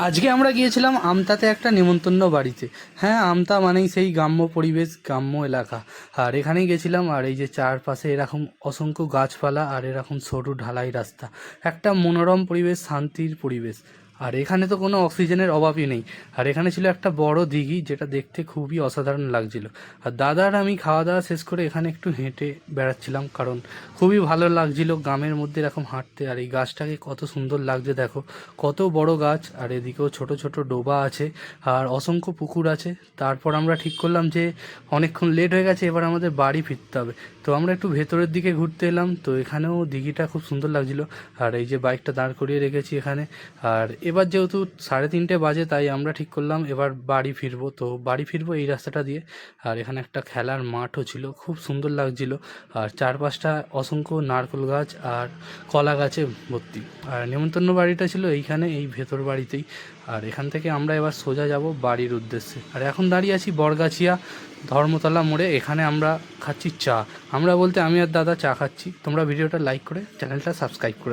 আজকে আমরা গিয়েছিলাম আমতাতে একটা নেমন্তন্ন বাড়িতে। হ্যাঁ, আমতা মানেই সেই গ্রাম্য পরিবেশ, গ্রাম্য এলাকা। আর এখানেই গেছিলাম, আর এই যে চারপাশে এরকম অসংখ্য গাছপালা আর এরকম সরু ঢালাই রাস্তা, একটা মনোরম পরিবেশ, শান্তির পরিবেশ। আর এখানে তো কোনো অক্সিজেনের অভাবই নেই। আর এখানে ছিল একটা বড় দিঘি, যেটা দেখতে খুবই অসাধারণ লাগছিল। আর দাদা আর আমি খাওয়া দাওয়া শেষ করে এখানে একটু হেঁটে বেড়াচ্ছিলাম, কারণ খুবই ভালো লাগছিল গ্রামের মধ্যে এরকম হাঁটতে। আর এই গাছটাকে কত সুন্দর লাগছে দেখো, কত বড় গাছ, আর এদিকেও ছোট ছোট ডোবা আছে আর অসংখ্য পুকুর আছে। তারপর আমরা ঠিক করলাম যে অনেকক্ষণ লেট হয়ে গেছে, এবার আমাদের বাড়ি ফিরতে হবে। তো আমরা একটু ভেতরের দিকে ঘুরতে এলাম। তো এখানেও দিঘিটা খুব সুন্দর লাগছিল। আর এই যে বাইকটা দাঁড় করিয়ে রেখেছি এখানে। আর এবার যেহেতু 3:30 বাজে, তাই আমরা ঠিক করলাম এবার বাড়ি ফিরবো। তো বাড়ি ফিরবো এই রাস্তাটা দিয়ে। আর এখানে একটা খেলার মাঠও ছিল, খুব সুন্দর লাগছিল। আর চারপাশটা অসংখ্য নারকেল গাছ আর কলা গাছে ভর্তি। আর নেমন্তন্ন বাড়িটা ছিল এইখানে, এই ভেতর বাড়িতেই। আর এখান থেকে আমরা এবার সোজা যাব বাড়ির উদ্দেশ্যে। আর এখন দাঁড়িয়ে আছি বরগাছিয়া ধর্মতলা মোড়ে। এখানে আমরা খাচ্ছি চা। আমরা বলতে আমি আর দাদা চা খাচ্ছি। তোমরা ভিডিওটা লাইক করে চ্যানেলটা সাবস্ক্রাইব করে